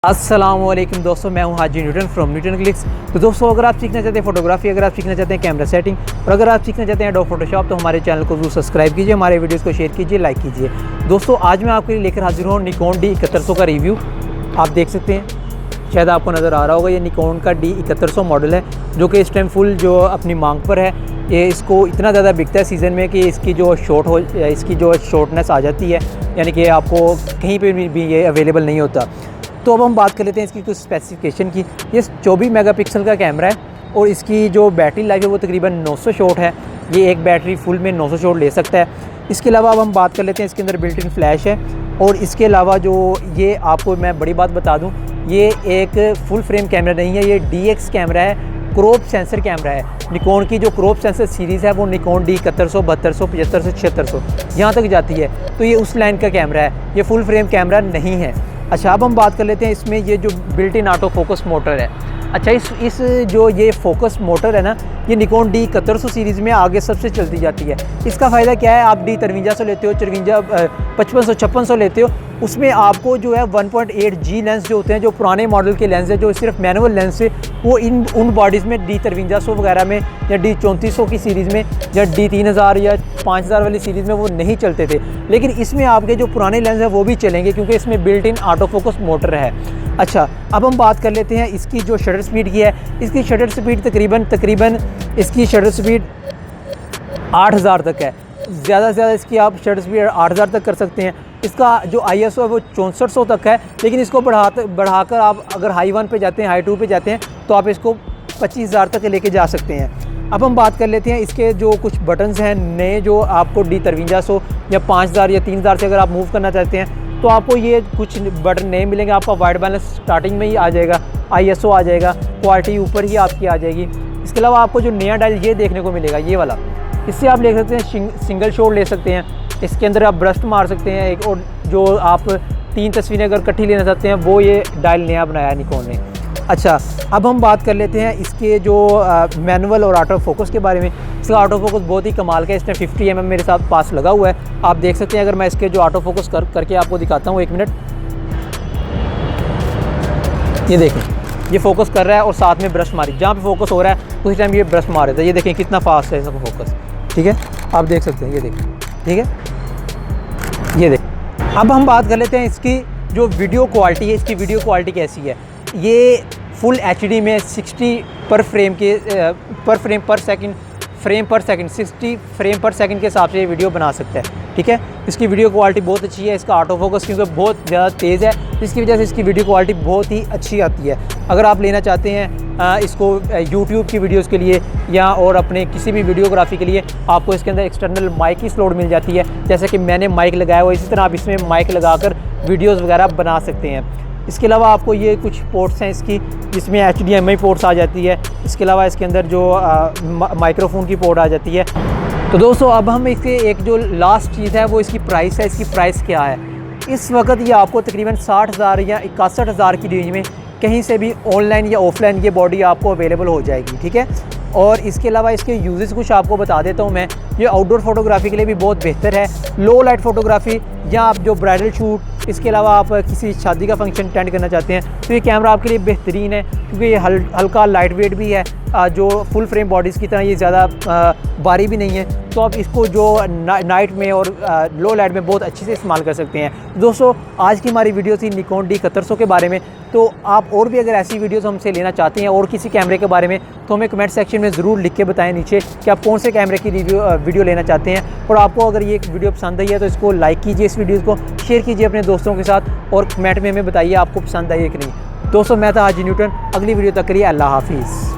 अस्सलामुअलैकुम दोस्तों, मैं हूं हाजी न्यूटन फ्रॉम न्यूटन क्लिक्स। तो दोस्तों, अगर आप सीखना चाहते हैं फोटोग्राफी, अगर आप सीखना चाहते हैं कैमरा सेटिंग और अगर आप सीखना चाहते हैं एडोब फोटोशॉप, तो हमारे चैनल को जरूर सब्सक्राइब कीजिए, हमारे वीडियोस को शेयर कीजिए, लाइक कीजिए। दोस्तों, आज मैं आपके लिए लेकर हाजिर हूँ निकॉन D7100 का रिव्यू। आप देख सकते हैं, शायद आपको नज़र आ रहा होगा, ये निकॉन का D7100 मॉडल है जो कि इस टाइम फुल जो अपनी मांग पर है। ये इसको इतना ज़्यादा बिकता है सीज़न में कि इसकी जो शॉर्टनेस आ जाती है, यानी कि आपको कहीं पे भी ये अवेलेबल नहीं होता। तो अब हम बात कर लेते हैं इसकी कुछ स्पेसिफिकेशन की। ये 24 मेगापिक्सल का कैमरा है और इसकी जो बैटरी लाइफ है वो तकरीबन 900 शॉट है। ये एक बैटरी फुल में 900 शॉट ले सकता है। इसके अलावा अब हम बात कर लेते हैं, इसके अंदर बिल्ट इन फ्लैश है और इसके अलावा जो ये आपको मैं बड़ी बात बता दूं, ये एक फुल फ्रेम कैमरा नहीं है, ये DX कैमरा है, क्रॉप सेंसर कैमरा है। निकॉन की जो क्रॉप सेंसर सीरीज़ है वो निकॉन D7100, 7200, 7500, 7600 यहाँ तक जाती है। तो ये उस लाइन का कैमरा है, ये फुल फ्रेम कैमरा नहीं है। अच्छा, अब हम बात कर लेते हैं इसमें ये जो built in auto focus motor है। अच्छा, इस जो ये फोकस मोटर है ना, ये निकॉन D7100 सीरीज़ में आगे सबसे चलती जाती है। इसका फ़ायदा क्या है, आप D5300 लेते हो, 5500, 5600 लेते हो, उसमें आपको जो है 1.8G लेंस जो होते हैं, जो पुराने मॉडल के लेंस है, जो सिर्फ मैनुअल लेंस है, वो उन बॉडीज़ में D5300 वगैरह में या D3400 की सीरीज़ में या D3000 या 5000 वाली सीरीज़ में वो नहीं चलते थे। लेकिन इसमें आपके जो पुराने लेंस हैं वो भी चलेंगे क्योंकि इसमें built in auto focus motor है। अच्छा, अब हम बात कर लेते हैं इसकी जो शटर स्पीड की है। इसकी शटर स्पीड तकरीबन इसकी शटर स्पीड 8000 तक है। ज़्यादा से ज़्यादा इसकी आप शटर स्पीड 8000 तक कर सकते हैं। इसका जो ISO है वो 6400 तक है, लेकिन इसको बढ़ाकर आप अगर हाई 1 पे जाते हैं, हाई 2 पे जाते हैं, तो आप इसको 25000 तक लेके जा सकते हैं। अब हम बात कर लेते हैं इसके जो कुछ बटन्स हैं नए, जो आपको D5300 या 5000 या 3000 से अगर आप मूव करना चाहते हैं तो आपको ये कुछ बटन नए मिलेंगे। आपका वाइट बैलेंस स्टार्टिंग में ही आ जाएगा, ISO आ जाएगा, क्वालिटी ऊपर ही आपकी आ जाएगी। इसके अलावा आपको जो नया डायल ये देखने को मिलेगा, ये वाला, इससे आप ले सकते हैं सिंगल शॉट ले सकते हैं। इसके अंदर आप ब्रस्ट मार सकते हैं एक, और जो आप 3 तस्वीरें अगर इकट्ठी लेना चाहते हैं वो ये डायल नया बनाया है निकॉन ने। अच्छा, अब हम बात कर लेते हैं इसके जो मैनुअल और ऑटो फोकस के बारे में। इसका ऑटो फोकस बहुत ही कमाल का है। इसमें 50 mm मेरे साथ पास लगा हुआ है, आप देख सकते हैं। अगर मैं इसके जो ऑटो फोकस करके आपको दिखाता हूँ, 1 मिनट, ये देखें, ये फोकस कर रहा है और साथ में ब्रश मारी, जहाँ पे फोकस हो रहा है उसी टाइम ये ब्रश मार रहा था। ये देखें कितना फास्ट है इसका फोकस, ठीक है, आप देख सकते हैं, ये देखें, ठीक है, ये देखें। अब हम बात कर लेते हैं इसकी जो वीडियो क्वालिटी है। इसकी वीडियो क्वालिटी कैसी है? ये फुल HD में 60 पर फ्रेम पर सेकंड 60 फ्रेम पर सेकंड के हिसाब से ये वीडियो बना सकता है, ठीक है। इसकी वीडियो क्वालिटी बहुत अच्छी है। इसका ऑटो फोकस क्योंकि बहुत ज़्यादा तेज़ है, इसकी वजह से इसकी वीडियो क्वालिटी बहुत ही अच्छी आती है। अगर आप लेना चाहते हैं इसको यूट्यूब की वीडियोस के लिए या और अपने किसी भी वीडियोग्राफी के लिए, आपको इसके अंदर एक्सटर्नल माइक की स्लॉट मिल जाती है। जैसे कि मैंने माइक लगाया हुआ, इसी तरह आप इसमें माइक लगाकर वीडियोज़ वगैरह बना सकते हैं। इसके अलावा आपको ये कुछ पोर्ट्स हैं इसकी, जिसमें HDMI पोर्ट्स आ जाती है। इसके अलावा इसके अंदर जो माइक्रोफोन की पोर्ट आ जाती है। तो दोस्तों, अब हम इसके एक जो लास्ट चीज़ है वो इसकी प्राइस है। इसकी प्राइस क्या है? इस वक्त ये आपको तकरीबन 60,000 या 61,000 की रेंज में कहीं से भी ऑनलाइन या ऑफलाइन ये बॉडी आपको अवेलेबल हो जाएगी, ठीक है। और इसके अलावा इसके यूजेस कुछ आपको बता देता हूँ मैं। ये आउटडोर फोटोग्राफी के लिए भी बहुत बेहतर है, लो लाइट फोटोग्राफी या आप जो ब्राइडल शूट, इसके अलावा आप किसी शादी का फंक्शन अटेंड करना चाहते हैं तो ये कैमरा आपके लिए बेहतरीन है, क्योंकि ये हल्का लाइट वेट भी है, जो फुल फ्रेम बॉडीज़ की तरह ये ज़्यादा भारी भी नहीं है। तो आप इसको जो नाइट में और लो लाइट में बहुत अच्छे से इस्तेमाल कर सकते हैं। दोस्तों, आज की हमारी वीडियो थी निकॉन D7100 के बारे में। तो आप और भी अगर ऐसी वीडियोस हमसे लेना चाहते हैं और किसी कैमरे के बारे में, तो हमें कमेंट सेक्शन में ज़रूर लिख के बताएं नीचे कि आप कौन से कैमरे की वीडियो लेना चाहते हैं। और आपको अगर ये वीडियो पसंद आई है तो इसको लाइक कीजिए, इस वीडियो को शेयर कीजिए अपने दोस्तों के साथ और कमेंट में हमें बताइए आपको पसंद आई है कि नहीं। दोस्तों, मैं था हाजी न्यूटन, अगली वीडियो तक के लिए अल्लाह हाफिज़।